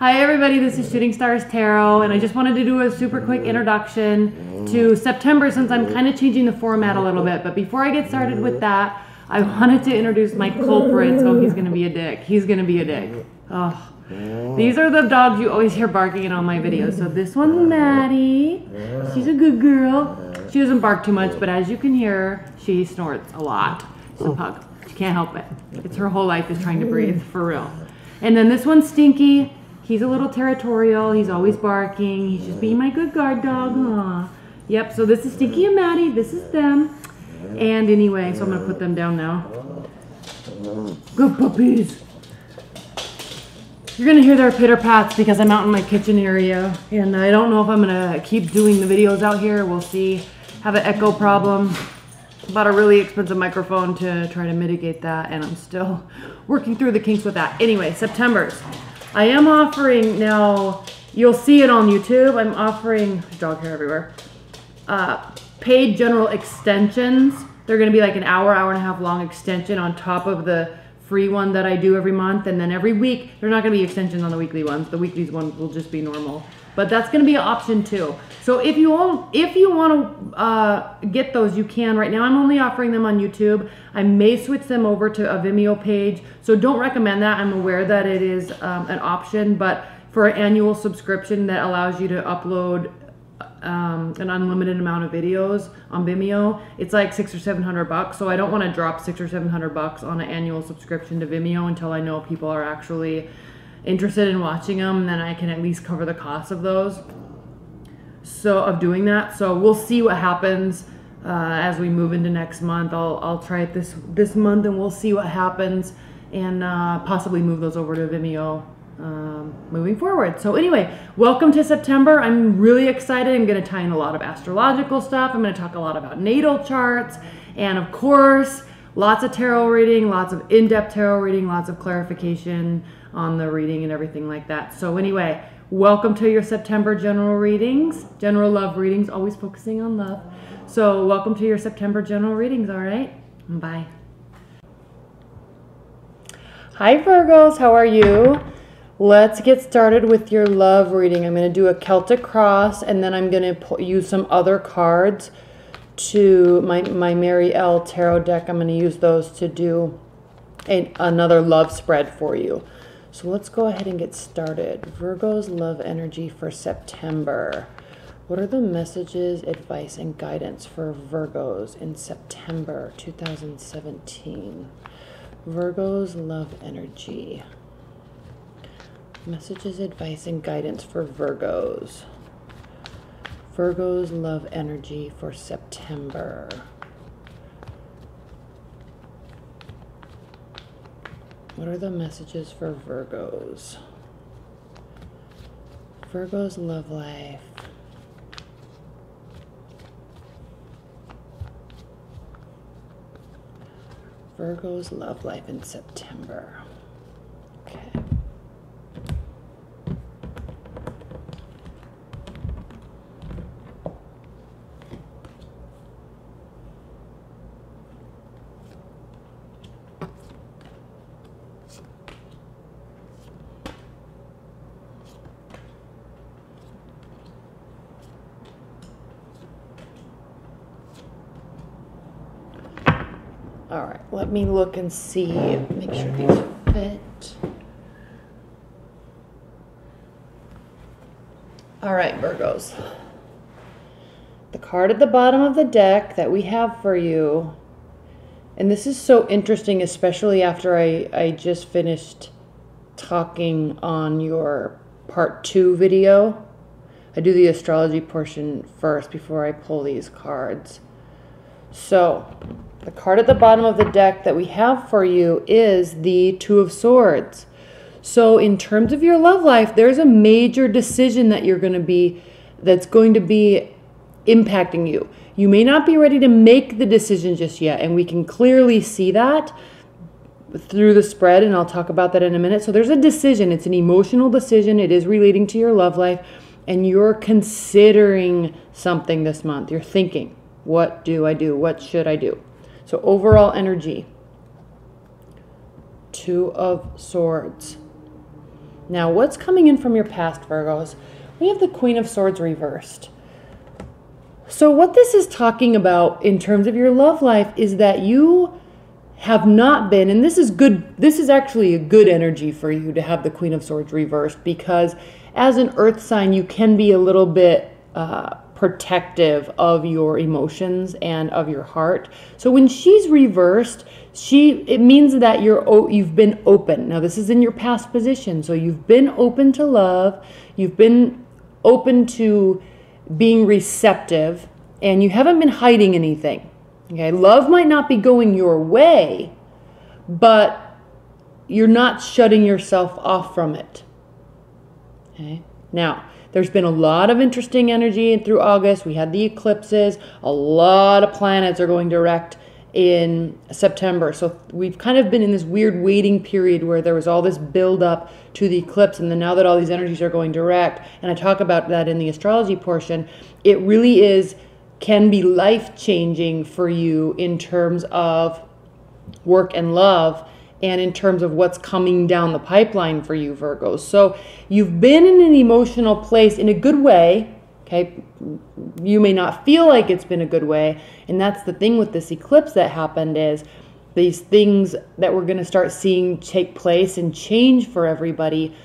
Hi everybody, this is Shooting Stars Tarot, and I just wanted to do a super quick introduction to September since I'm kind of changing the format a little bit. But before I get started with that, I wanted to introduce my culprits. Oh, he's going to be a dick. He's going to be a dick. Oh, these are the dogs you always hear barking in all my videos. So this one's Maddie. She's a good girl. She doesn't bark too much, but as you can hear, she snorts a lot. She's a pug. She can't help it. It's her whole life is trying to breathe, for real. And then this one's Stinky. He's a little territorial. He's always barking. He's just being my good guard dog. Aww. Yep, so this is Stinky and Maddie. This is them. And anyway, so I'm going to put them down now. Good puppies. You're going to hear their pitter-pats because I'm out in my kitchen area. And I don't know if I'm going to keep doing the videos out here. We'll see. Have an echo problem. Bought a really expensive microphone to try to mitigate that. And I'm still working through the kinks with that. Anyway, September's. I am offering now, you'll see it on YouTube, I'm offering, dog hair everywhere, paid general extensions. They're going to be like an hour, hour and a half long extension on top of the free one that I do every month. And then every week, they're not going to be extensions on the weekly ones. The weekly ones will just be normal. But that's going to be an option too. So if you want to get those, you can. Right now, I'm only offering them on YouTube. I may switch them over to a Vimeo page. So don't recommend that. I'm aware that it is an option, but for an annual subscription that allows you to upload an unlimited amount of videos on Vimeo, it's like $600 or $700. So I don't want to drop $600 or $700 on an annual subscription to Vimeo until I know people are actually interested in watching them, and then I can at least cover the cost of those. So of doing that. So we'll see what happens as we move into next month. I'll try it this month, and we'll see what happens, and possibly move those over to Vimeo moving forward. So anyway, welcome to September. I'm really excited. I'm going to tie in a lot of astrological stuff. I'm going to talk a lot about natal charts, and of course, lots of tarot reading, lots of in-depth tarot reading, lots of clarification on the reading and everything like that. So anyway, welcome to your September general readings, general love readings, always focusing on love. So welcome to your September general readings, all right? Bye. Hi Virgos, how are you? Let's get started with your love reading. I'm going to do a Celtic cross, and then I'm going to use some other cards to my Mary L tarot deck. I'm going to use those to do another love spread for you. So let's go ahead and get started. Virgo's love energy for September. What are the messages, advice, and guidance for Virgos in September 2017? Virgo's love energy. Messages, advice, and guidance for Virgos. Virgo's love energy for September. What are the messages for Virgos? Virgo's love life. Virgo's love life in September. Okay. All right, let me look and see, make sure these fit. All right, Virgos. The card at the bottom of the deck that we have for you, and this is so interesting, especially after I just finished talking on your part 2 video. I do the astrology portion first before I pull these cards. So, the card at the bottom of the deck that we have for you is the Two of Swords. So in terms of your love life, there's a major decision that that's going to be impacting you. You may not be ready to make the decision just yet, and we can clearly see that through the spread, and I'll talk about that in a minute. So there's a decision. It's an emotional decision. It is relating to your love life, and you're considering something this month. You're thinking, what do I do? What should I do? So overall energy, Two of Swords. Now, what's coming in from your past, Virgos? We have the Queen of Swords reversed. So what this is talking about in terms of your love life is that you have not been, and this is good, this is actually a good energy for you to have the Queen of Swords reversed, because as an earth sign, you can be a little bit protective of your emotions and of your heart. So when she's reversed, it means that you've been open. Now this is in your past position, so you've been open to love, you've been open to being receptive, and you haven't been hiding anything. Okay, love might not be going your way, but you're not shutting yourself off from it. Okay, now there's been a lot of interesting energy through August. We had the eclipses. A lot of planets are going direct in September. So we've kind of been in this weird waiting period where there was all this build up to the eclipse. And then now that all these energies are going direct, and I talk about that in the astrology portion, it really can be life-changing for you in terms of work and love, and in terms of what's coming down the pipeline for you, Virgos. So you've been in an emotional place in a good way, okay? You may not feel like it's been a good way, and that's the thing with this eclipse that happened, is these things that we're going to start seeing take place and change for everybody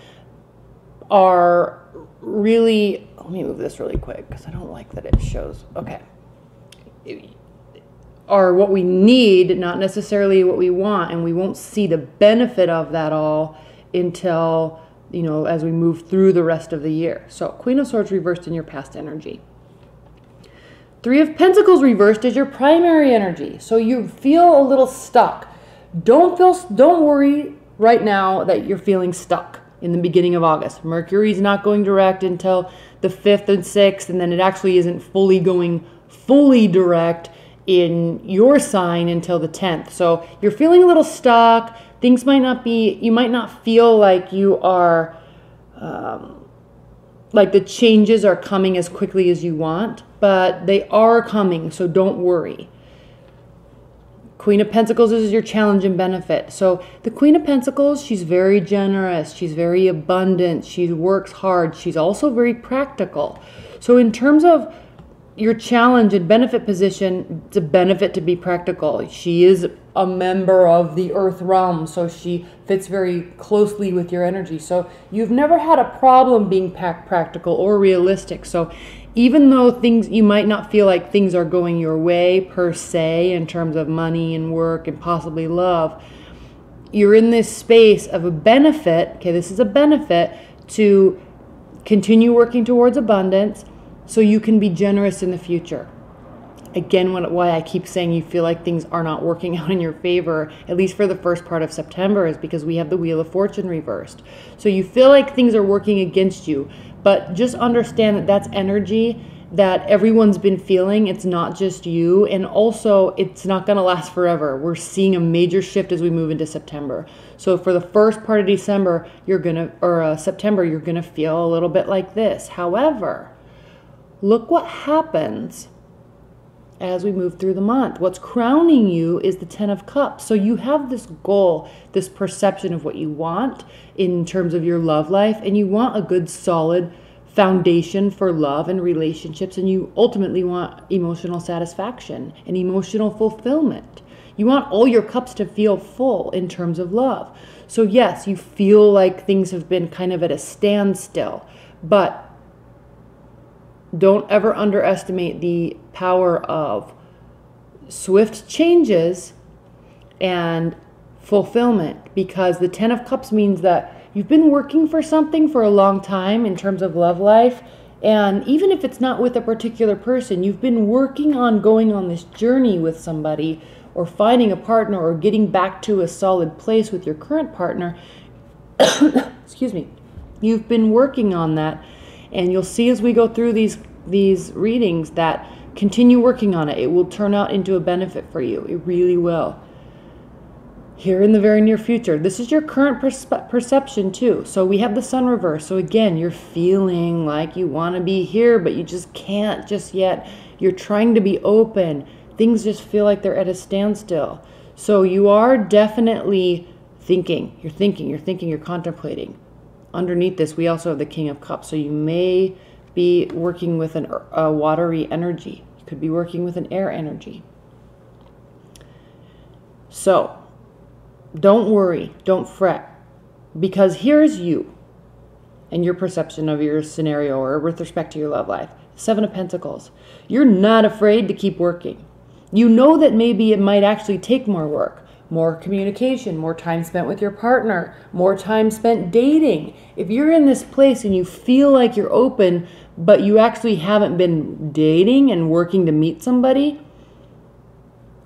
are really, let me move this really quick because I don't like that it shows, okay, are what we need, not necessarily what we want, and we won't see the benefit of that all until, as we move through the rest of the year. So Queen of Swords reversed in your past energy. Three of Pentacles reversed is your primary energy. So you feel a little stuck. Don't worry right now that you're feeling stuck in the beginning of August. Mercury's not going direct until the 5th and 6th, and then it actually isn't fully going fully direct in your sign until the 10th. So you're feeling a little stuck. Things might not be, you might not feel like you are, like the changes are coming as quickly as you want, but they are coming, so don't worry. Queen of Pentacles is your challenge and benefit. So the Queen of Pentacles, she's very generous, she's very abundant, she works hard, she's also very practical. So in terms of your challenge and benefit position, it's a benefit to be practical. She is a member of the earth realm, so she fits very closely with your energy. So you've never had a problem being practical or realistic. So even though you might not feel like things are going your way per se in terms of money and work and possibly love, you're in this space of a benefit. Okay, this is a benefit to continue working towards abundance, so you can be generous in the future. Again, why I keep saying you feel like things are not working out in your favor, at least for the first part of September, is because we have the Wheel of Fortune reversed. So you feel like things are working against you, but just understand that that's energy that everyone's been feeling. It's not just you, and also it's not going to last forever. We're seeing a major shift as we move into September. So for the first part of September, you're going to feel a little bit like this. However, look what happens as we move through the month. What's crowning you is the 10 of Cups. So you have this goal, this perception of what you want in terms of your love life, and you want a good, solid foundation for love and relationships, and you ultimately want emotional satisfaction and emotional fulfillment. You want all your cups to feel full in terms of love. So yes, you feel like things have been kind of at a standstill, but don't ever underestimate the power of swift changes and fulfillment, because the 10 of Cups means that you've been working for something for a long time in terms of love life, and even if it's not with a particular person, you've been working on going on this journey with somebody, or finding a partner, or getting back to a solid place with your current partner. Excuse me. You've been working on that. And you'll see as we go through these readings that continue working on it. It will turn out into a benefit for you. It really will. Here in the very near future. This is your current perception too. So we have the Sun reverse. So again, you're feeling like you want to be here, but you just can't just yet. You're trying to be open. Things just feel like they're at a standstill. So you are definitely thinking. You're contemplating. underneath this, we also have the King of Cups. So you may be working with a watery energy. You could be working with an air energy. So don't worry, don't fret, because here's you and your perception of your scenario or with respect to your love life. Seven of Pentacles. You're not afraid to keep working. You know that maybe it might actually take more work, more communication, more time spent with your partner, more time spent dating. If you're in this place and you feel like you're open, but you actually haven't been dating and working to meet somebody,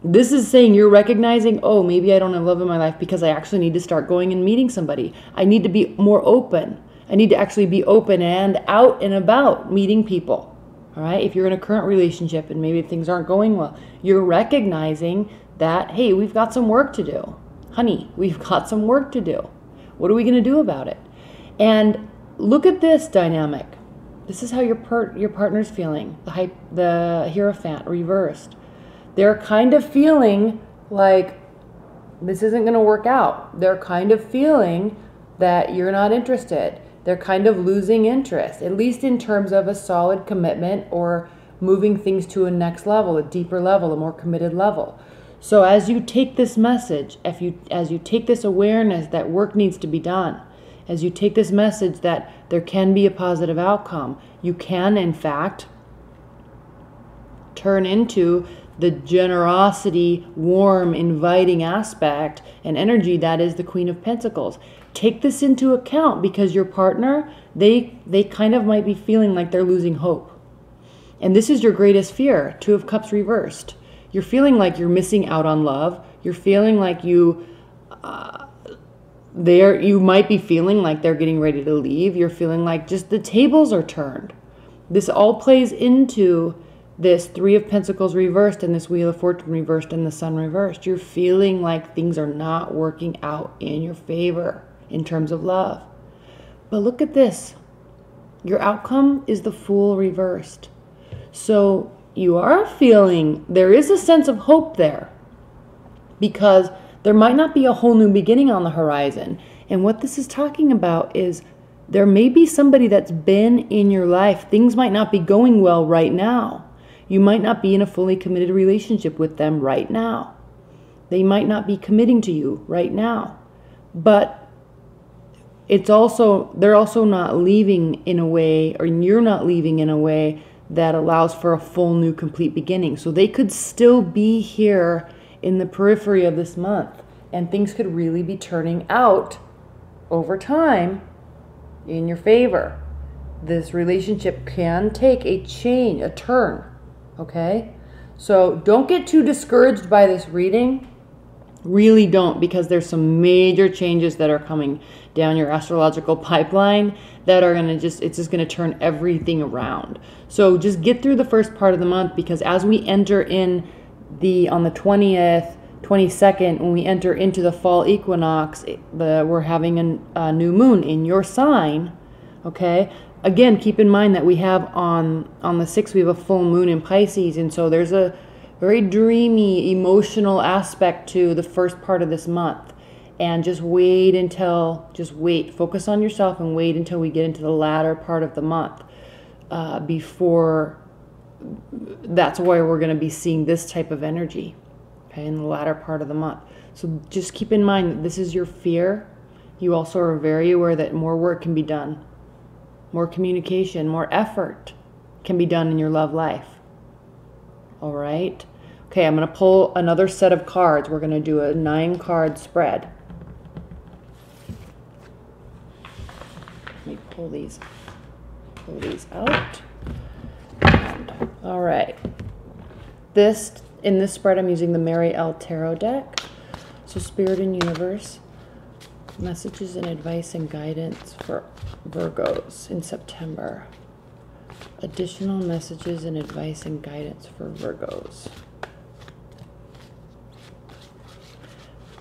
this is saying you're recognizing, oh, maybe I don't have love in my life because I actually need to start going and meeting somebody. I need to be more open. I need to actually be open and out and about meeting people. All right. If you're in a current relationship and maybe things aren't going well, you're recognizing that, hey, we've got some work to do. Honey, we've got some work to do. What are we going to do about it? And look at this dynamic. This is how your partner's feeling. The Hierophant reversed. They're kind of feeling like this isn't going to work out. They're kind of feeling that you're not interested. They're kind of losing interest, at least in terms of a solid commitment or moving things to a next level, a deeper level, a more committed level. So as you take this message, as you take this awareness that work needs to be done, as you take this message that there can be a positive outcome, you can, in fact, turn into the generosity, warm, inviting aspect and energy that is the Queen of Pentacles. Take this into account because your partner, they kind of might be feeling like they're losing hope. And this is your greatest fear, Two of Cups reversed. You're feeling like you're missing out on love. You're feeling like you might be feeling like they're getting ready to leave. You're feeling like just the tables are turned. This all plays into this Three of Pentacles reversed and this Wheel of Fortune reversed and the Sun reversed. You're feeling like things are not working out in your favor in terms of love. But look at this. Your outcome is the Fool reversed. So you are feeling there is a sense of hope there because there might not be a whole new beginning on the horizon. And what this is talking about is there may be somebody that's been in your life. Things might not be going well right now. You might not be in a fully committed relationship with them right now. They might not be committing to you right now. But they're also not leaving in a way, or you're not leaving in a way that allows for a full new complete beginning. So they could still be here in the periphery of this month, and things could really be turning out over time in your favor. This relationship can take a turn. Okay, so don't get too discouraged by this reading. Really don't, because there's some major changes that are coming down your astrological pipeline that are it's just going to turn everything around. So just get through the first part of the month, because as we enter on the 20th, 22nd, when we enter into the fall equinox, we're having a new moon in your sign. Okay. Again, keep in mind that we have on the 6th, we have a full moon in Pisces. And so there's a very dreamy, emotional aspect to the first part of this month. And just wait, focus on yourself and wait until we get into the latter part of the month before that's where we're going to be seeing this type of energy, okay, in the latter part of the month. So just keep in mind that this is your fear. You also are very aware that more work can be done. More communication, more effort can be done in your love life. All right. Okay, I'm going to pull another set of cards. We're going to do a 9-card spread. Let me pull these out. And, all right. In this spread, I'm using the Mary L. Tarot deck. So Spirit and Universe, messages and advice and guidance for Virgos in September. Additional messages and advice and guidance for Virgos.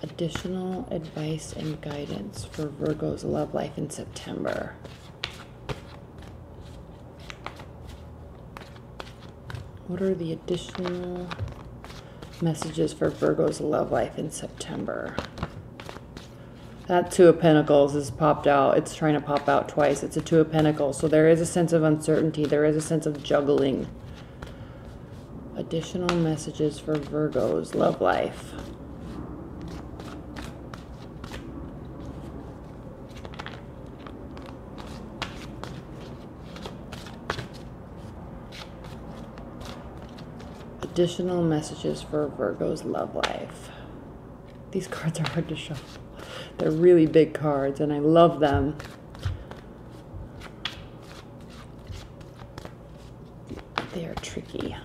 Additional advice and guidance for Virgo's love life in September. What are the additional messages for Virgo's love life in September? That Two of Pentacles has popped out. It's trying to pop out twice. It's a Two of Pentacles. So there is a sense of uncertainty. There is a sense of juggling. Additional messages for Virgo's love life. Additional messages for Virgo's love life. These cards are hard to show. They're really big cards, and I love them. They are tricky.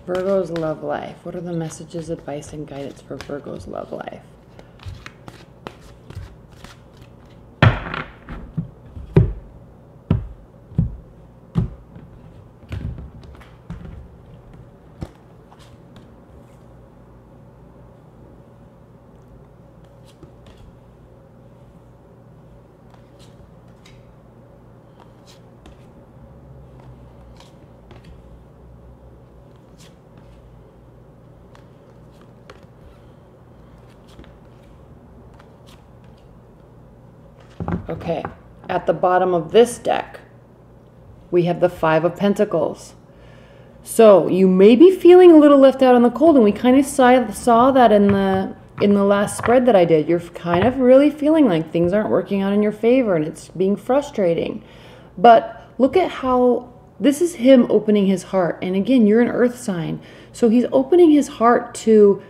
Virgo's love life. What are the messages, advice, and guidance for Virgo's love life? Okay, at the bottom of this deck, we have the Five of Pentacles. So you may be feeling a little left out in the cold, and we kind of saw that in the last spread that I did. You're kind of really feeling like things aren't working out in your favor, and it's being frustrating. But look at how this is him opening his heart. And again, you're an earth sign. So he's opening his heart to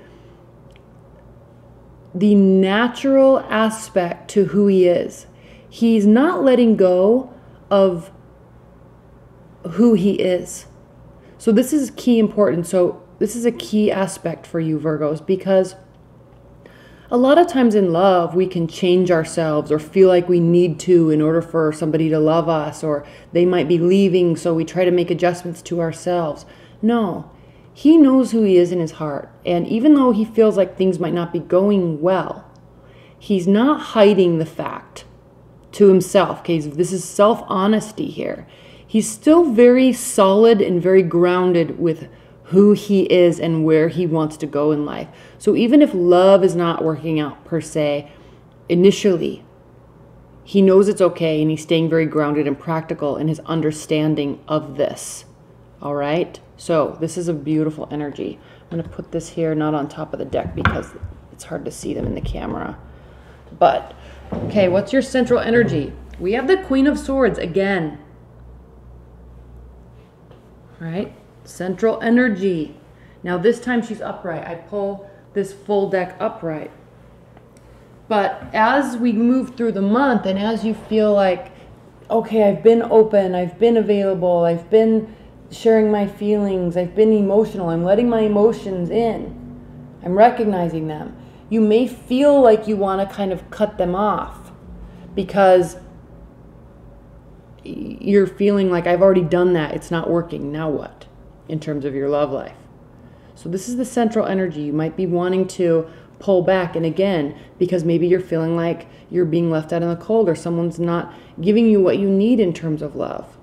the natural aspect to who he is. He's not letting go of who he is. So this is key important. So this is a key aspect for you, Virgos, because a lot of times in love, we can change ourselves or feel like we need to in order for somebody to love us, or they might be leaving, so we try to make adjustments to ourselves. No, he knows who he is in his heart. And even though he feels like things might not be going well, he's not hiding the fact to himself. Okay, this is self-honesty here. He's still very solid and very grounded with who he is and where he wants to go in life. So even if love is not working out per se, initially, he knows it's okay, and he's staying very grounded and practical in his understanding of this. All right? So this is a beautiful energy. I'm going to put this here, not on top of the deck because it's hard to see them in the camera. But, okay, what's your central energy? We have the Queen of Swords again. All right? Central energy. Now this time she's upright. I pull this full deck upright. But as we move through the month, and as you feel like, okay, I've been open, I've been available, I've been sharing my feelings, I've been emotional, I'm letting my emotions in, I'm recognizing them. You may feel like you want to kind of cut them off because you're feeling like, I've already done that, it's not working, now what? In terms of your love life. So this is the central energy. You might be wanting to pull back, and again, because maybe you're feeling like you're being left out in the cold, or someone's not giving you what you need in terms of love.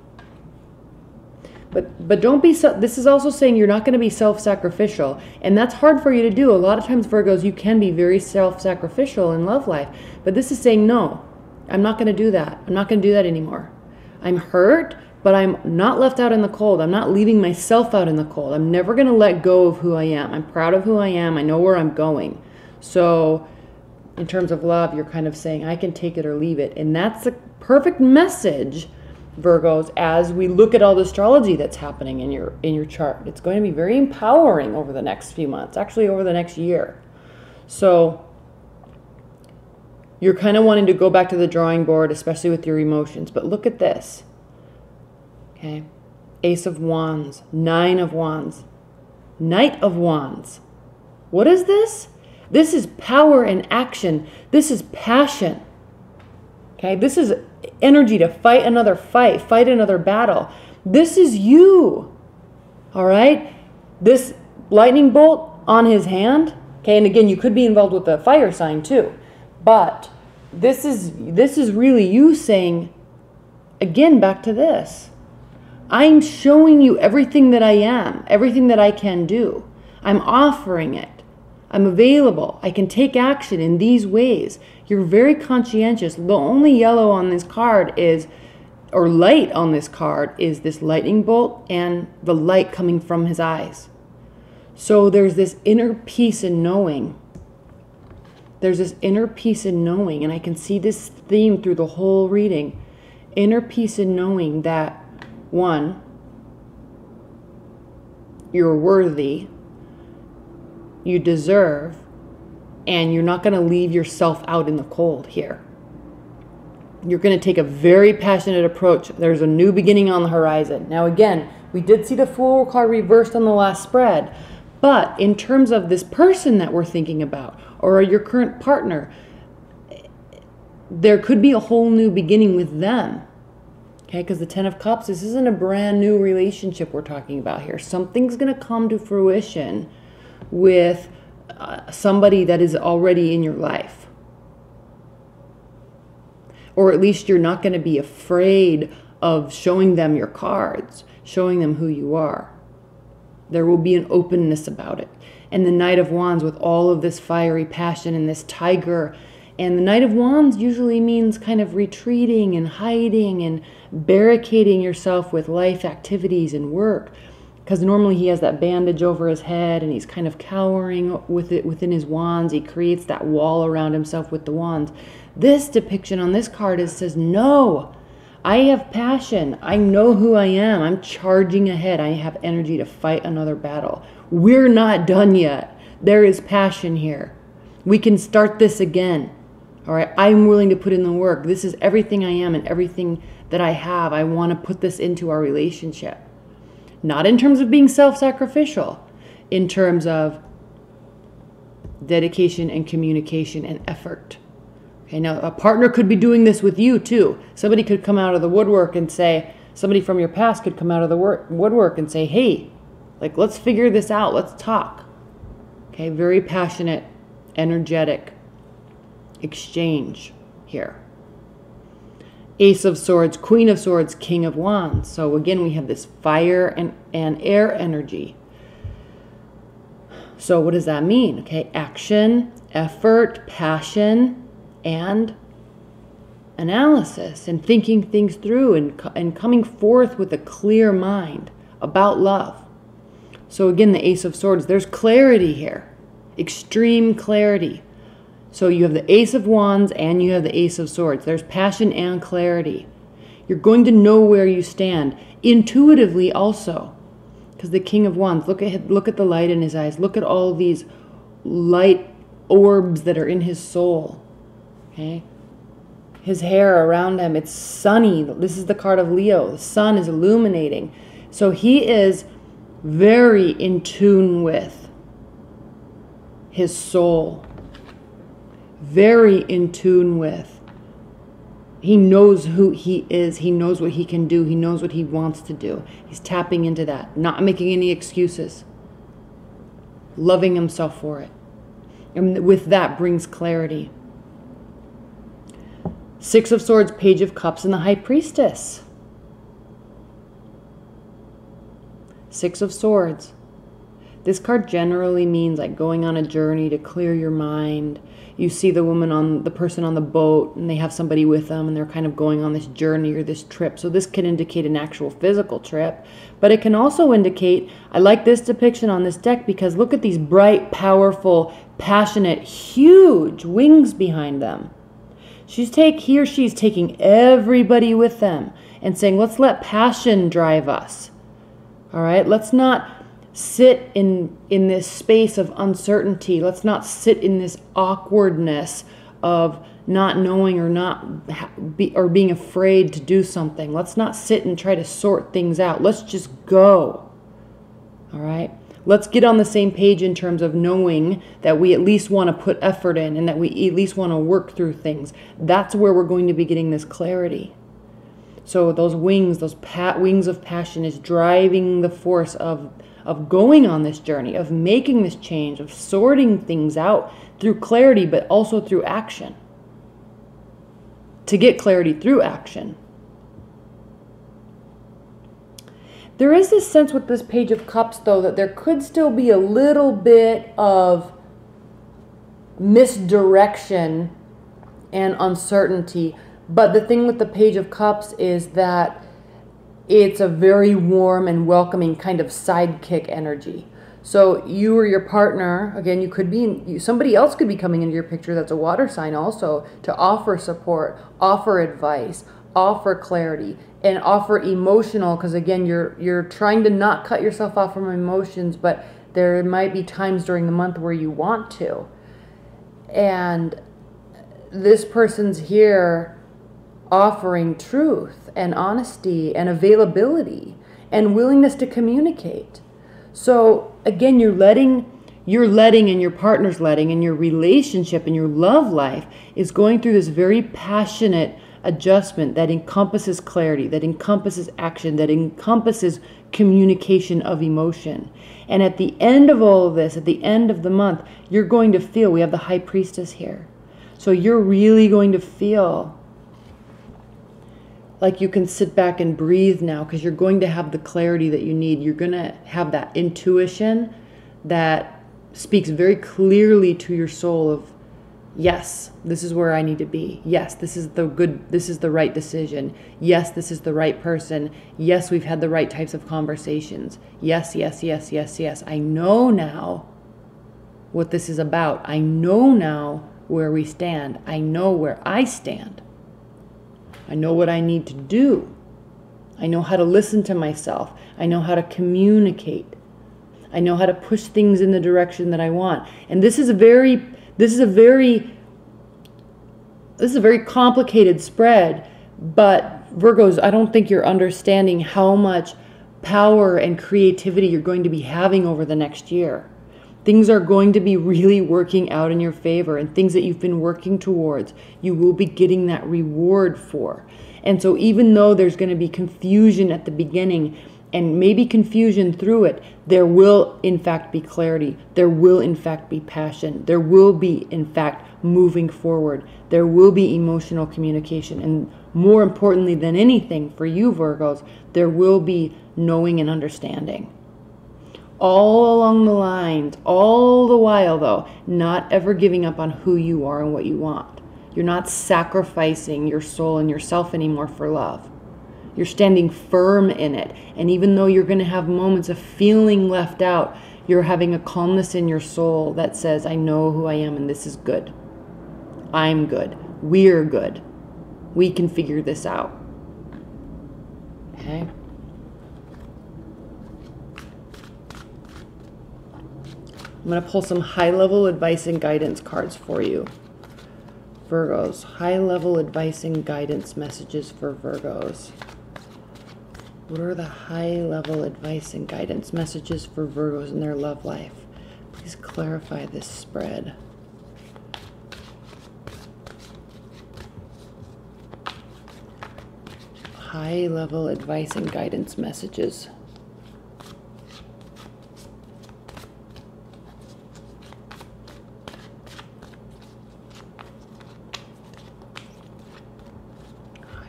But don't be so, this is also saying you're not going to be self-sacrificial, and that's hard for you to do. A lot of times, Virgos, you can be very self-sacrificial in love life, but this is saying, no, I'm not going to do that. I'm not going to do that anymore. I'm hurt, but I'm not left out in the cold. I'm not leaving myself out in the cold. I'm never going to let go of who I am. I'm proud of who I am. I know where I'm going. So in terms of love, you're kind of saying, I can take it or leave it. And that's the perfect message, Virgos, as we look at all the astrology that's happening in your chart. It's going to be very empowering over the next few months, actually over the next year. So you're kind of wanting to go back to the drawing board, especially with your emotions. But look at this. Okay, Ace of Wands, Nine of Wands, Knight of Wands. What is this? This is power and action. This is passion. Okay, this is energy to fight another fight, fight another battle. This is you. All right? This lightning bolt on his hand. Okay, and again, you could be involved with the fire sign too. But this is really you saying, again, back to this. I'm showing you everything that I am, everything that I can do. I'm offering it. I'm available. I can take action in these ways. You're very conscientious. The only yellow on this card is, or light on this card, is this lightning bolt and the light coming from his eyes. So there's this inner peace in knowing. There's this inner peace in knowing, and I can see this theme through the whole reading. Inner peace in knowing that, one, you're worthy, you deserve, and you're not going to leave yourself out in the cold here. You're going to take a very passionate approach. There's a new beginning on the horizon. Now again, we did see the Fool card reversed on the last spread, but in terms of this person that we're thinking about, or your current partner, there could be a whole new beginning with them. Okay, because the Ten of Cups, this isn't a brand new relationship we're talking about here. Something's going to come to fruition with somebody that is already in your life. Or at least you're not going to be afraid of showing them your cards, showing them who you are. There will be an openness about it. And the Knight of Wands with all of this fiery passion and this tiger. And the Knight of Wands usually means kind of retreating and hiding and barricading yourself with life activities and work. Because normally he has that bandage over his head and he's kind of cowering with it within his wands. He creates that wall around himself with the wands. This depiction on this card says, no, I have passion. I know who I am. I'm charging ahead. I have energy to fight another battle. We're not done yet. There is passion here. We can start this again. All right, I'm willing to put in the work. This is everything I am and everything that I have. I want to put this into our relationship. Not in terms of being self-sacrificial, in terms of dedication and communication and effort. Okay, now a partner could be doing this with you too. Somebody could come out of the woodwork and say, somebody from your past could come out of the woodwork and say, hey, like, let's figure this out. Let's talk. Okay, very passionate, energetic exchange here. Ace of Swords, Queen of Swords, King of Wands. So again, we have this fire and air energy. So what does that mean? Okay, action, effort, passion, and analysis, and thinking things through, and coming forth with a clear mind about love. So again, the Ace of Swords, there's clarity here, extreme clarity. So you have the Ace of Wands and you have the Ace of Swords. There's passion and clarity. You're going to know where you stand intuitively also, because the King of Wands, look at the light in his eyes. Look at all these light orbs that are in his soul. Okay, his hair around him, it's sunny. This is the card of Leo. The sun is illuminating. So he is very in tune with his soul. Very in tune with. He knows who he is. He knows what he can do. He knows what he wants to do. He's tapping into that, not making any excuses. Loving himself for it. And with that brings clarity. Six of Swords, Page of Cups, and the High Priestess. Six of Swords. This card generally means like going on a journey to clear your mind. You see the person on the boat, and they have somebody with them, and they're kind of going on this journey or this trip. So this can indicate an actual physical trip, but it can also indicate, I like this depiction on this deck because look at these bright, powerful, passionate, huge wings behind them. He or she's taking everybody with them and saying, let's let passion drive us. All right, let's not sit in this space of uncertainty. Let's not sit in this awkwardness of not knowing or being afraid to do something. Let's not sit and try to sort things out. Let's just go. All right? Let's get on the same page in terms of knowing that we at least want to put effort in and that we at least want to work through things. That's where we're going to be getting this clarity. So those wings, wings of passion is driving the force of going on this journey, of making this change, of sorting things out through clarity, but also through action. To get clarity through action. There is this sense with this Page of Cups, though, that there could still be a little bit of misdirection and uncertainty. But the thing with the Page of Cups is that it's a very warm and welcoming kind of sidekick energy. So you or your partner, again, you could be, somebody else could be coming into your picture that's a water sign also, to offer support, offer advice, offer clarity, and offer emotional, because again, you're trying to not cut yourself off from emotions, but there might be times during the month where you want to. And this person's here offering truth and honesty and availability and willingness to communicate. So again, you're letting, and your partner's letting, and your relationship and your love life is going through this very passionate adjustment that encompasses clarity, that encompasses action, that encompasses communication of emotion. And at the end of all of this, at the end of the month, you're going to feel, we have the High Priestess here. So you're really going to feel like you can sit back and breathe now, because you're going to have the clarity that you need. You're going to have that intuition that speaks very clearly to your soul of, yes, this is where I need to be. Yes, this is the right decision. Yes, this is the right person. Yes, we've had the right types of conversations. Yes, yes, yes, yes, yes. I know now what this is about. I know now where we stand. I know where I stand. I know what I need to do. I know how to listen to myself. I know how to communicate. I know how to push things in the direction that I want. And this is a very complicated spread, but Virgos, I don't think you're understanding how much power and creativity you're going to be having over the next year. Things are going to be really working out in your favor, and things that you've been working towards, you will be getting that reward for. And so even though there's going to be confusion at the beginning, and maybe confusion through it, there will in fact be clarity. There will in fact be passion. There will be in fact moving forward. There will be emotional communication. And more importantly than anything for you Virgos, there will be knowing and understanding. All along the lines, all the while though, not ever giving up on who you are and what you want. You're not sacrificing your soul and yourself anymore for love. You're standing firm in it. And even though you're going to have moments of feeling left out, you're having a calmness in your soul that says, I know who I am and this is good. I'm good. We're good. We can figure this out. Okay? I'm going to pull some high-level advice and guidance cards for you. Virgos, high-level advice and guidance messages for Virgos. What are the high-level advice and guidance messages for Virgos in their love life? Please clarify this spread. High-level advice and guidance messages.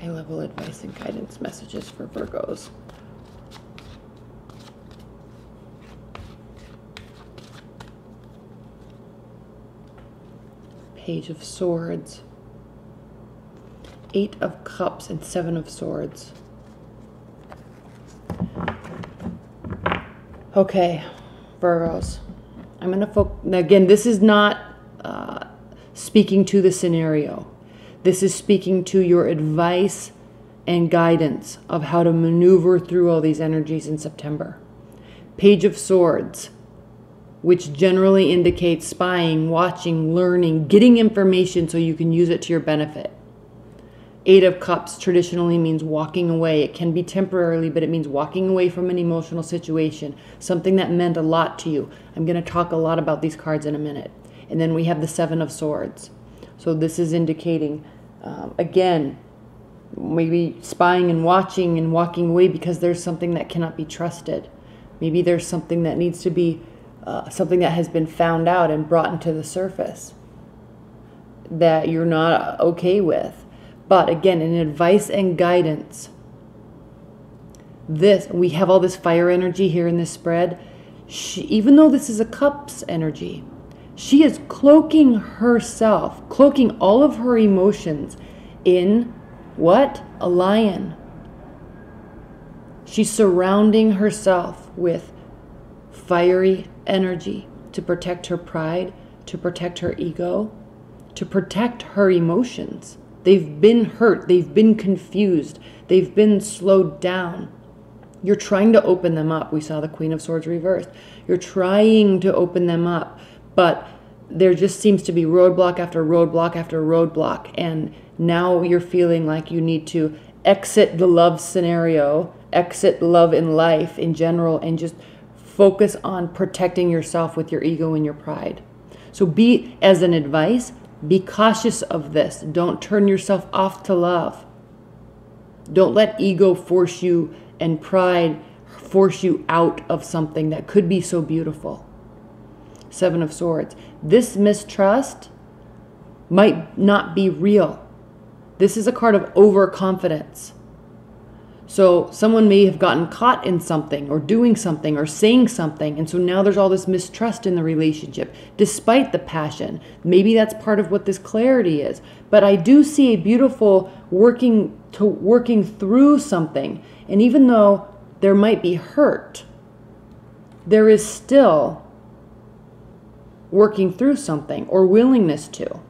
High-level advice and guidance messages for Virgos. Page of Swords, 8 of Cups, and 7 of Swords. Okay, Virgos. I'm going to focus. Again, this is not speaking to the scenario. This is speaking to your advice and guidance of how to maneuver through all these energies in September. Page of Swords, which generally indicates spying, watching, learning, getting information so you can use it to your benefit. 8 of Cups traditionally means walking away. It can be temporarily, but it means walking away from an emotional situation, something that meant a lot to you. I'm going to talk a lot about these cards in a minute. And then we have the 7 of Swords. So this is indicating, again, maybe spying and watching and walking away because there's something that cannot be trusted. Maybe there's something that needs to be, something that has been found out and brought into the surface that you're not okay with. But again, in advice and guidance, we have all this fire energy here in this spread. Even though this is a Cups energy, She is cloaking herself, cloaking all of her emotions in what? A lion. She's surrounding herself with fiery energy to protect her pride, to protect her ego, to protect her emotions. They've been hurt, they've been confused, they've been slowed down. You're trying to open them up. We saw the Queen of Swords reversed. You're trying to open them up, but there just seems to be roadblock after roadblock after roadblock, and now you're feeling like you need to exit the love scenario, exit love in life in general, and just focus on protecting yourself with your ego and your pride. So as an advice, be cautious of this. Don't turn yourself off to love. Don't let ego force you and pride force you out of something that could be so beautiful. Seven of Swords. This mistrust might not be real. This is a card of overconfidence. So someone may have gotten caught in something or doing something or saying something, and so now there's all this mistrust in the relationship, despite the passion. Maybe that's part of what this clarity is. But I do see a beautiful working through something. And even though there might be hurt, there is still working through something or willingness to.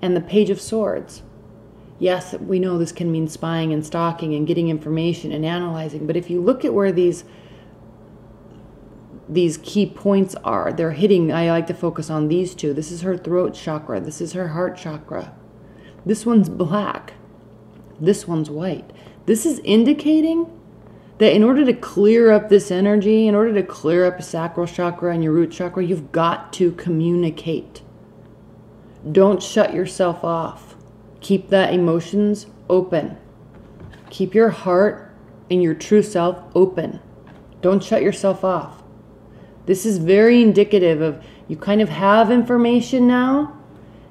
And the Page of Swords. Yes, we know this can mean spying and stalking and getting information and analyzing, but if you look at where these key points are, they're hitting. I like to focus on these two. This is her throat chakra. This is her heart chakra. This one's black. This one's white. This is indicating that in order to clear up this energy, in order to clear up your sacral chakra and your root chakra, you've got to communicate. Don't shut yourself off. Keep the emotions open. Keep your heart and your true self open. Don't shut yourself off. This is very indicative of you kind of have information now,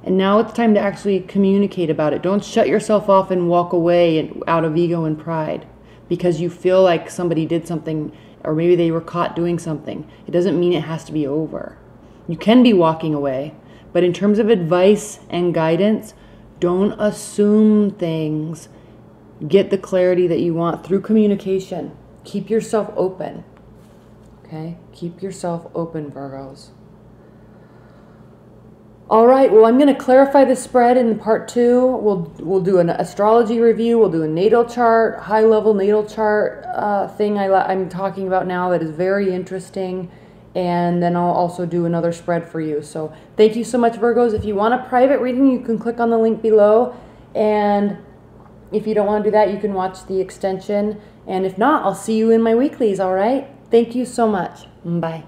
and now it's time to actually communicate about it. Don't shut yourself off and walk away out of ego and pride because you feel like somebody did something or maybe they were caught doing something. It doesn't mean it has to be over. You can be walking away, but in terms of advice and guidance, don't assume things. Get the clarity that you want through communication. Keep yourself open. Okay? Keep yourself open, Virgos. All right, well, I'm going to clarify the spread in part 2. We'll do an astrology review. We'll do a natal chart, high-level natal chart thing I'm talking about now that is very interesting. And then I'll also do another spread for you. So thank you so much, Virgos. If you want a private reading, you can click on the link below. And if you don't want to do that, you can watch the extension. And if not, I'll see you in my weeklies, all right? Thank you so much. Bye.